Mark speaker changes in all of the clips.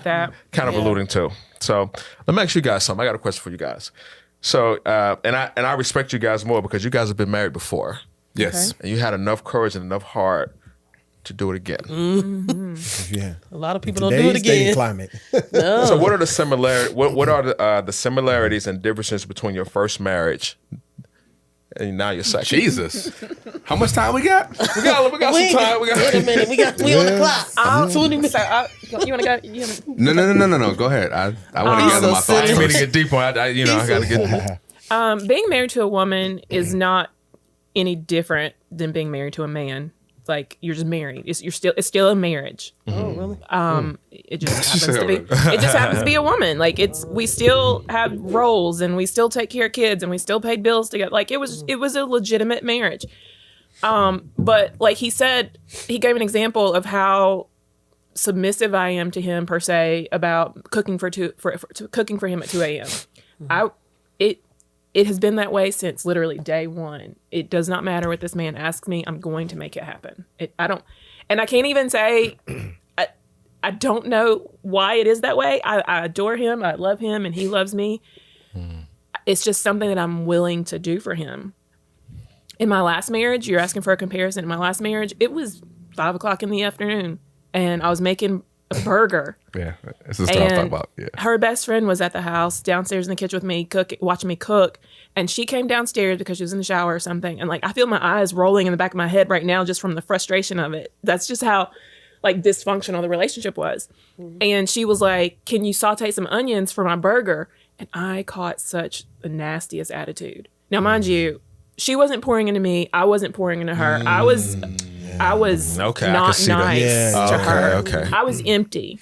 Speaker 1: that
Speaker 2: kind of alluding to. So let me ask you guys something. I got a question for you guys. So and I respect you guys more because you guys have been married before.
Speaker 3: Yes.
Speaker 2: And you had enough courage and enough heart to do it again.
Speaker 4: Mm-hmm.
Speaker 5: Yeah.
Speaker 4: A lot of people don't do it again.
Speaker 5: Climate.
Speaker 4: No.
Speaker 2: So what are the similarities and differences between your first marriage and now your second?
Speaker 3: Jesus. How much time we got?
Speaker 2: We got some time.
Speaker 4: Wait a minute. We on the clock. 20 minutes.
Speaker 1: You want to go?
Speaker 3: No. Go ahead. I want to gather
Speaker 4: so
Speaker 3: my
Speaker 4: silly.
Speaker 3: thoughts
Speaker 2: I didn't mean to
Speaker 3: first.
Speaker 2: get deep on it. I got to get...
Speaker 1: Being married to a woman is not any different than being married to a man. Like, you're just married. It's still a marriage.
Speaker 4: Oh, really?
Speaker 1: It just happens to be a woman. Like, we still have roles and we still take care of kids and we still paid bills together. Like, it was a legitimate marriage. But like he said, he gave an example of how submissive I am to him per se about cooking for him at 2 a.m. It has been that way since literally day one. It does not matter what this man asks me. I'm going to make it happen. I can't even say, I don't know why it is that way. I adore him. I love him and he loves me. It's just something that I'm willing to do for him. In my last marriage, you're asking for a comparison. In my last marriage, it was 5:00 in the afternoon and I was making a burger.
Speaker 3: Yeah, this is what I'm talking about. Yeah.
Speaker 1: Her best friend was at the house downstairs in the kitchen with me, watching me cook. And she came downstairs because she was in the shower or something. And like, I feel my eyes rolling in the back of my head right now just from the frustration of it. That's just how like dysfunctional the relationship was. Mm-hmm. And she was like, can you saute some onions for my burger? And I caught such the nastiest attitude. Now, mind you, she wasn't pouring into me. I wasn't pouring into her. I was not nice to her.
Speaker 2: Okay.
Speaker 1: I was empty.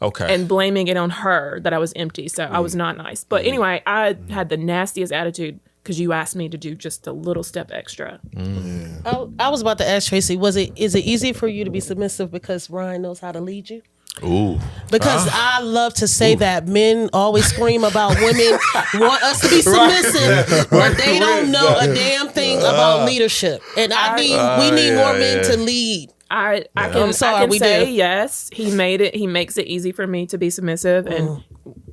Speaker 2: Okay.
Speaker 1: And blaming it on her that I was empty. So I was not nice. But anyway, I had the nastiest attitude because you asked me to do just a little step extra.
Speaker 4: I was about to ask Tracy, is it easy for you to be submissive because Ryan knows how to lead you?
Speaker 3: Ooh.
Speaker 4: Because I love to say that men always scream about women want us to be submissive, but they don't know a damn thing about leadership. And we need more men to lead.
Speaker 1: I can say yes. He makes it easy for me to be submissive and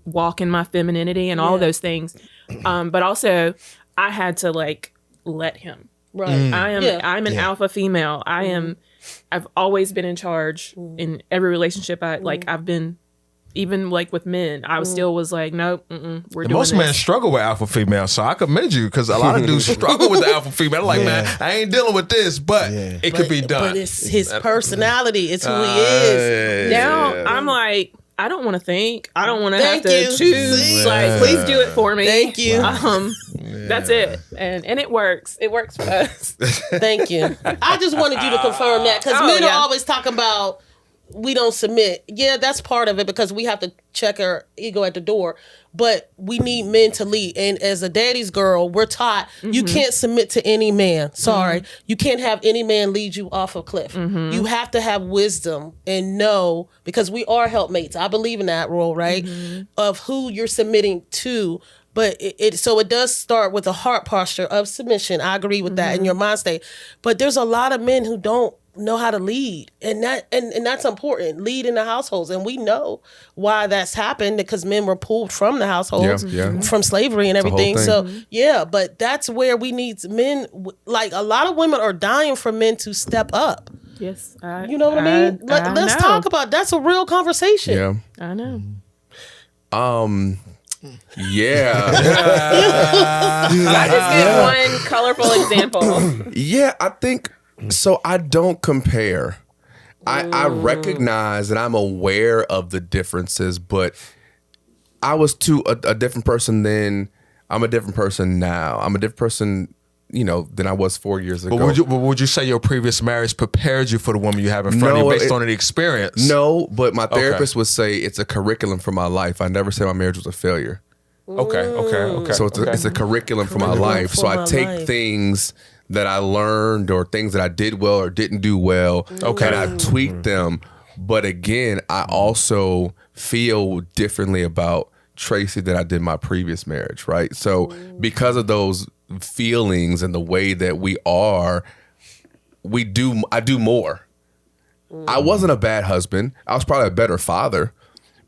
Speaker 1: walk in my femininity and all those things. But also I had to like let him.
Speaker 4: Right.
Speaker 1: I'm an alpha female. I've always been in charge in every relationship I've been. Even like with men, I still was like, nope, we're doing
Speaker 2: most
Speaker 1: this.
Speaker 2: men struggle with alpha female, so I commend you because a lot of dudes struggle with the alpha female. I'm like, man, I ain't dealing with this, but it could be done.
Speaker 4: But it's his personality. It's who he is.
Speaker 1: Now I'm like, I don't want to think. I don't want to have to choose. Like, please do it for me.
Speaker 4: Thank you.
Speaker 1: That's it, and it works. It works for us.
Speaker 4: Thank you. I just wanted you to confirm that because men are always talking about we don't submit. Yeah, that's part of it because we have to check our ego at the door. But we need men to lead. And as a daddy's girl, we're taught you can't submit to any man. Sorry. You can't have any man lead you off a cliff. You have to have wisdom and know, because we are helpmates. I believe in that role, right? Of who you're submitting to. But it does start with a heart posture of submission. I agree with that in your mind state. But there's a lot of men who don't know how to lead, and that's important. Lead in the households, and we know why that's happened because men were pulled from the households from slavery and everything. So but that's where we need men. Like a lot of women are dying for men to step up.
Speaker 1: Yes,
Speaker 4: you know what I mean. Let's talk about that's a real conversation.
Speaker 3: Yeah,
Speaker 1: I know.
Speaker 3: Yeah.
Speaker 1: I just give one colorful example.
Speaker 3: Yeah, I think so. I don't compare. I recognize and I'm aware of the differences, but I was a different person then. I'm a different person now. I'm a different person, than I was 4 years ago.
Speaker 2: But would you say your previous marriage prepared you for the woman you have in front of you based on the experience?
Speaker 3: No, but my therapist would say it's a curriculum for my life. I never say my marriage was a failure.
Speaker 2: Okay.
Speaker 3: So it's a curriculum for my life. So I take things that I learned or things that I did well or didn't do well, and I tweak them. But again, I also feel differently about Tracy than I did my previous marriage, right? So because of those feelings and the way that we are, I do more. I wasn't a bad husband. I was probably a better father.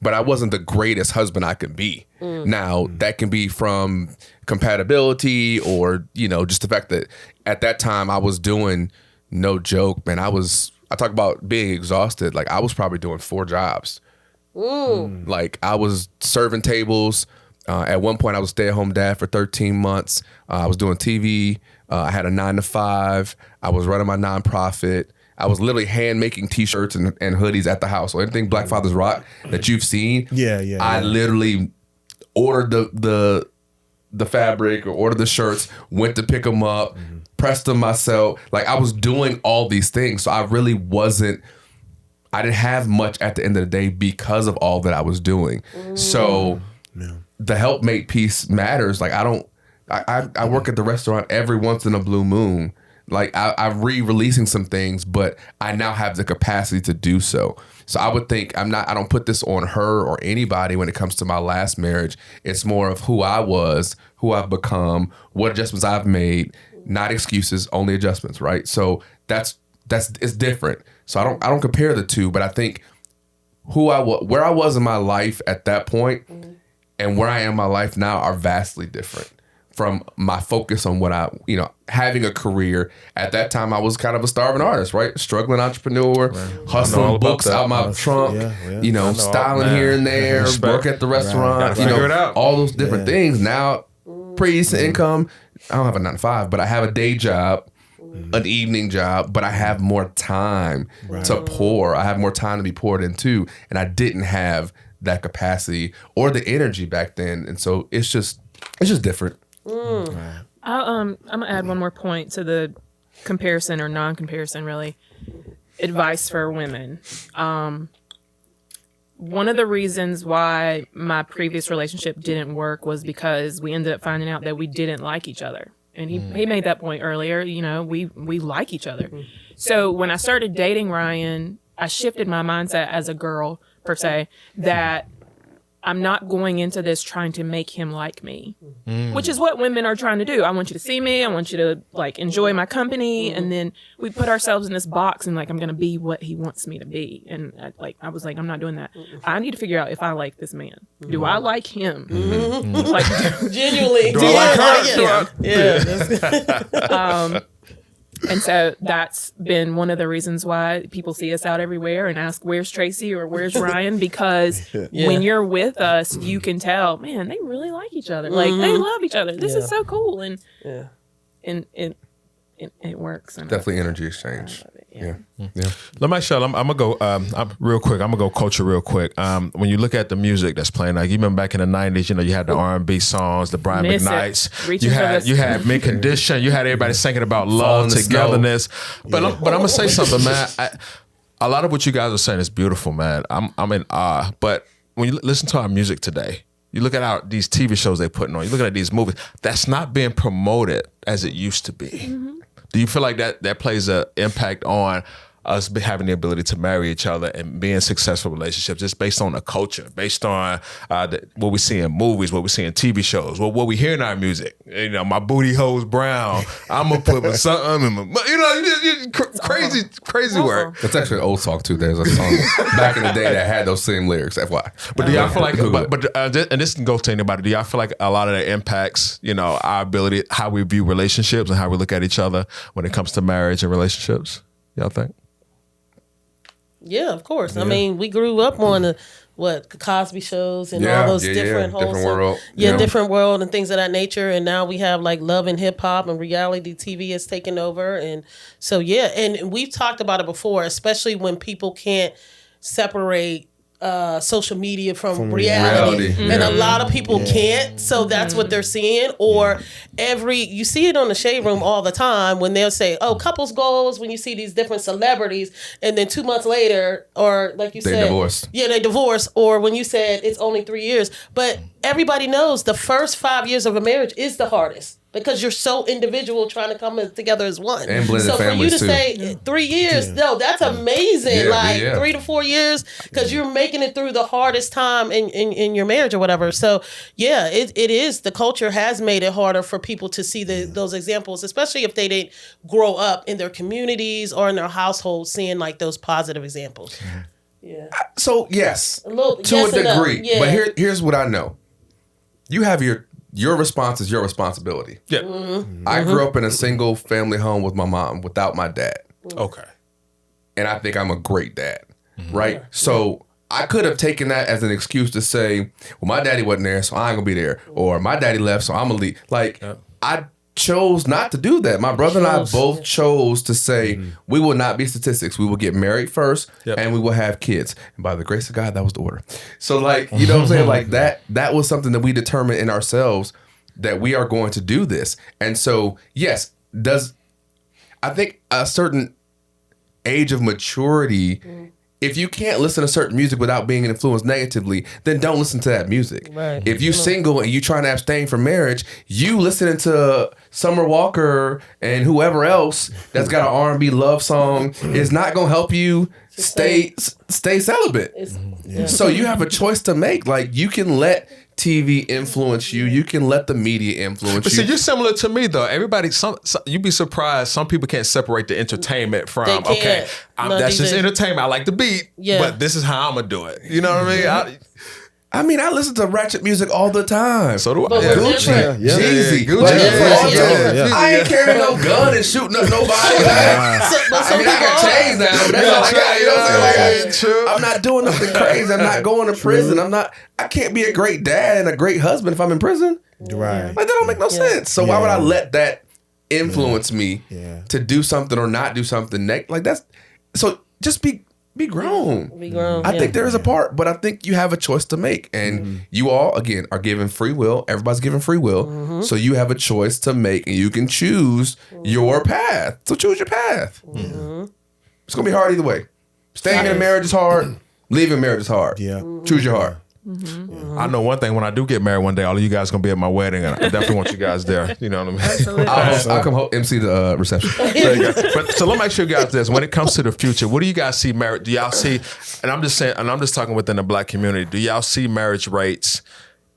Speaker 3: but I wasn't the greatest husband I could be. Now, that can be from compatibility or, just the fact that at that time I was doing, no joke, man, I talk about being exhausted. Like, I was probably doing 4 jobs. Like, I was serving tables. At one point, I was a stay-at-home dad for 13 months. I was doing TV. I had a 9 to 5. I was running my nonprofit. I was literally hand making T-shirts and hoodies at the house. So anything Black Fathers Rock that you've seen, I literally ordered the fabric or ordered the shirts, went to pick them up, pressed them myself. Like, I was doing all these things. So I really I didn't have much at the end of the day because of all that I was doing. So the helpmate piece matters. Like, I work at the restaurant every once in a blue moon. Like, I'm re-releasing some things, but I now have the capacity to do so. So I would think I don't put this on her or anybody when it comes to my last marriage. It's more of who I was, who I've become, what adjustments I've made, not excuses, only adjustments, right? So it's different. So I don't compare the two, but I think where I was in my life at that point and where I am in my life now are vastly different from my focus on what having a career. At that time, I was kind of a starving artist, right? Struggling entrepreneur, hustling books out my trunk, styling here and there, work at the restaurant, all those different things. Now, pretty decent income. I don't have a 9 to 5, but I have a day job, an evening job, but I have more time to pour. I have more time to be poured into, and I didn't have that capacity or the energy back then. And so it's just different.
Speaker 1: I'm gonna add one more point to the comparison or non-comparison, really. Advice for women. One of the reasons why my previous relationship didn't work was because we ended up finding out that we didn't like each other. And he made that point earlier, we like each other. So when I started dating Ryan, I shifted my mindset as a girl, per se, that I'm not going into this trying to make him like me, which is what women are trying to do. I want you to see me. I want you to enjoy my company. And then we put ourselves in this box and I'm going to be what he wants me to be. And I was like, I'm not doing that. I need to figure out if I like this man. Do I like him?
Speaker 4: Genuinely.
Speaker 2: Do I like her?
Speaker 4: Yeah.
Speaker 1: And so that's been one of the reasons why people see us out everywhere and ask, where's Tracy or where's Ryan? Because when you're with us, you can tell, man, they really like each other. Like, they love each other. This is so cool. And it works.
Speaker 3: Definitely energy exchange. Yeah.
Speaker 2: Let me show. I'm gonna go real quick. I'm gonna go culture real quick. When you look at the music that's playing, like even back in the '90s, you had the R&B songs, the Brian McKnights. You had Mint Condition. You had everybody singing about love, togetherness. But I'm gonna say something, man. A lot of what you guys are saying is beautiful, man. I'm in awe. But when you listen to our music today, you look at these TV shows they're putting on. You look at these movies. That's not being promoted as it used to be. Do you feel like that plays an impact on us having the ability to marry each other and be in successful relationships just based on the culture, based on what we see in movies, what we see in TV shows, what we hear in our music? My booty hole's brown. I'm going to put something in my... crazy word.
Speaker 3: That's actually an old song, too. There's a song back in the day that had those same lyrics, FY.
Speaker 2: But do y'all feel like... and this can go to anybody. Do y'all feel like a lot of that impacts, our ability, how we view relationships and how we look at each other when it comes to marriage and relationships? Y'all think?
Speaker 4: Yeah, of course. Yeah. I mean, we grew up on the Cosby shows and all those different
Speaker 3: world.
Speaker 4: Different world and things of that nature. And now we have love and hip hop and reality TV has taken over. And so, and we've talked about it before, especially when people can't separate social media from reality. And a lot of people can't, so that's what they're seeing. Or you see it on the Shade Room all the time when they'll say, couples goals, when you see these different celebrities and then 2 months later, or like you said,
Speaker 3: they divorce.
Speaker 4: Yeah, they divorce. Or when you said it's only 3 years. But everybody knows the first 5 years of a marriage is the hardest, because you're so individual trying to come together as one.
Speaker 3: And blended
Speaker 4: so
Speaker 3: families
Speaker 4: for you to say 3 years, no, that's amazing. 3 to 4 years, because you're making it through the hardest time in your marriage or whatever. So it is. The culture has made it harder for people to see those examples, especially if they didn't grow up in their communities or in their households seeing those positive examples. Yeah.
Speaker 3: So yes,
Speaker 4: to
Speaker 3: yes a degree.
Speaker 4: Yeah.
Speaker 3: But here's what I know. You have your response is your responsibility.
Speaker 2: Yeah.
Speaker 3: I grew up in a single family home with my mom without my dad.
Speaker 2: Okay.
Speaker 3: And I think I'm a great dad. Right? So I could have taken that as an excuse to say, well, my daddy wasn't there, so I ain't gonna be there. Or my daddy left, so I'm gonna leave. Like, I chose not to do that. My brother and I both chose to say, we will not be statistics. We will get married first, and we will have kids. And by the grace of God, that was the order. So, like, you know what I'm saying? Like, that was something that we determined in ourselves that we are going to do this. And so, yes, I think a certain age of maturity, if you can't listen to certain music without being influenced negatively, then don't listen to that music.
Speaker 4: Right.
Speaker 3: If you're single and you're trying to abstain from marriage, you listening to Summer Walker and whoever else that's got an R&B love song is not going to help you stay celibate. So you have a choice to make. Like, you can let TV influence you. You can let the media influence you.
Speaker 2: But see, you're similar to me though. Everybody, you'd be surprised. Some people can't separate the entertainment from okay. That's just entertainment. I like the beat, but this is how I'm gonna do it. You know what I mean?
Speaker 3: I listen to ratchet music all the time.
Speaker 2: So do I.
Speaker 3: Gucci, Jeezy,
Speaker 2: Gucci.
Speaker 3: I ain't carrying no gun and shooting up nobody. I got chains now. That's all I got. You know what I'm saying? I'm not doing nothing crazy. I'm not going to prison. I can't be a great dad and a great husband if I'm in prison.
Speaker 5: Right.
Speaker 3: Like, that don't make no sense. So why would I let that influence me to do something or not do something? Like, that's so. Just be grown.
Speaker 4: Be grown.
Speaker 3: I think there is a part, but I think you have a choice to make. And you all, again, are given free will. Everybody's given free will. So you have a choice to make, and you can choose your path. So choose your path. It's going to be hard either way. Staying in a marriage is hard. Leaving marriage is hard.
Speaker 5: Yeah.
Speaker 3: Choose your heart.
Speaker 2: I know one thing. When I do get married one day, all of you guys gonna be at my wedding, and I definitely want you guys there. You know what I mean?
Speaker 1: Absolutely.
Speaker 3: I'll come MC the reception.
Speaker 2: But so let me ask you guys this: when it comes to the future, what do you guys see marriage? Do y'all see? And I'm just saying, and I'm just talking within the Black community. Do y'all see marriage rates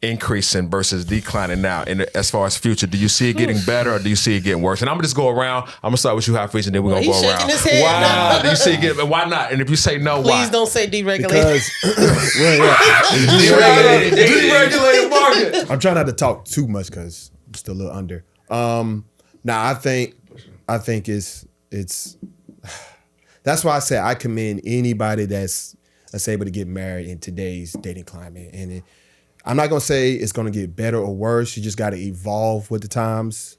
Speaker 2: increasing versus declining now? And as far as future, do you see it getting better or do you see it getting worse? And I'm gonna just go around. I'm gonna start with you, Hafiz, and then we're gonna go around.
Speaker 4: His head.
Speaker 2: Wow, do you see it getting? Why not? And if you say no, why?
Speaker 4: Please don't say deregulated.
Speaker 5: Because
Speaker 3: Deregulated market.
Speaker 5: I'm trying not to talk too much because I'm still a little under. Now I think it's that's why I say I commend anybody that's able to get married in today's dating climate. And I'm not gonna say it's gonna get better or worse. You just got to evolve with the times.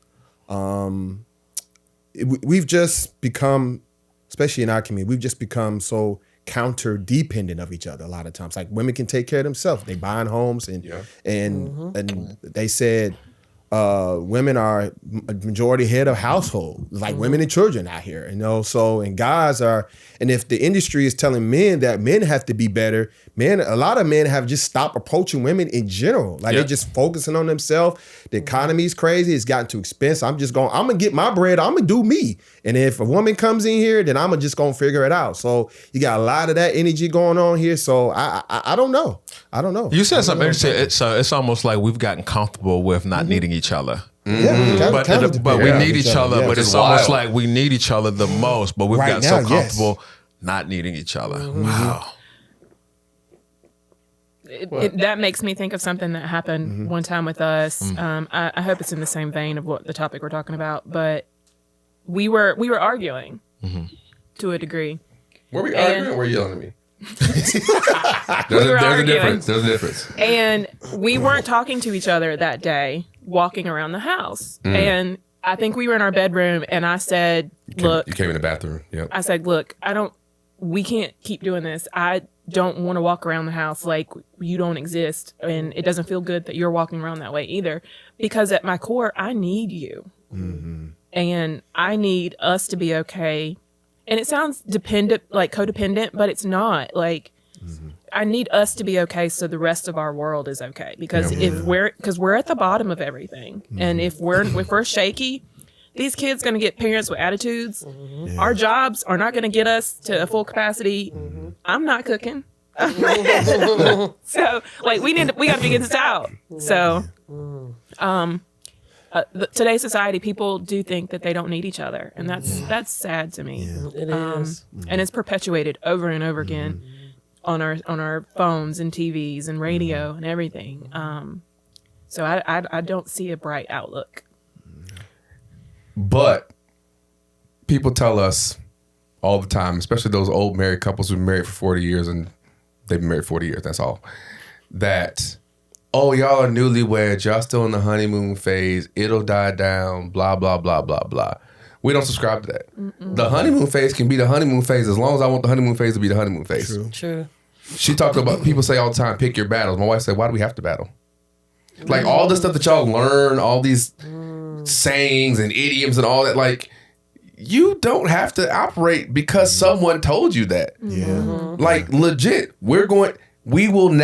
Speaker 5: We've just become, especially in our community, we've just become so counter dependent of each other a lot of times. Like, women can take care of themselves. They buying homes and they said women are a majority head of household, like women and children out here, you know. So, and guys are, and if the industry is telling men that men have to be better, a lot of men have just stopped approaching women in general. Like, they're just focusing on themselves. The economy is crazy. It's gotten too expensive. I'm gonna get my bread. I'm gonna do me. And if a woman comes in here, then I'm just gonna figure it out. So you got a lot of that energy going on here. So I don't know.
Speaker 2: You said something interesting. It's almost like we've gotten comfortable with not needing each other.
Speaker 5: Yeah,
Speaker 2: but we need each other.
Speaker 5: Yeah.
Speaker 2: But it's almost like we need each other the most. But we've gotten so
Speaker 5: now,
Speaker 2: comfortable not needing each other. Wow.
Speaker 1: That makes me think of something that happened one time with us. I hope it's in the same vein of what the topic we're talking about, but we were arguing to a degree.
Speaker 3: Were we arguing or were you yelling at me?
Speaker 1: There's
Speaker 3: a difference. There's a difference.
Speaker 1: And we weren't talking to each other that day, walking around the house. And I think we were in our bedroom, and I said, "Look,"
Speaker 3: you came in the bathroom. Yep.
Speaker 1: I said, "Look, we can't keep doing this. I don't want to walk around the house like you don't exist, and it doesn't feel good that you're walking around that way either. Because at my core, I need you, and I need us to be okay." And it sounds dependent, like codependent, but it's not. Like, I need us to be okay so the rest of our world is okay. Because we're at the bottom of everything, and if we're shaky, these kids gonna get parents with attitudes. Our jobs are not gonna get us to a full capacity. I'm not cooking, so like we got to figure this out. So, today's society, people do think that they don't need each other, and that's sad to me.
Speaker 4: It is,
Speaker 1: and it's perpetuated over and over again. on our phones and TVs and radio and everything. So I don't see a bright outlook.
Speaker 3: But people tell us all the time, especially those old married couples who've been married for 40 years and they've been married 40 years, that's all, that, oh, y'all are newlyweds, y'all still in the honeymoon phase, it'll die down, blah, blah, blah, blah, blah. We don't subscribe to that. Mm-mm. The honeymoon phase can be the honeymoon phase as long as I want the honeymoon phase to be the honeymoon phase.
Speaker 4: True.
Speaker 3: She talked about, people say all the time, pick your battles. My wife said, why do we have to battle? Like all the stuff that y'all learn, all these sayings and idioms and all that, like, you don't have to operate because someone told you that.
Speaker 5: Yeah.
Speaker 3: Like legit, we will never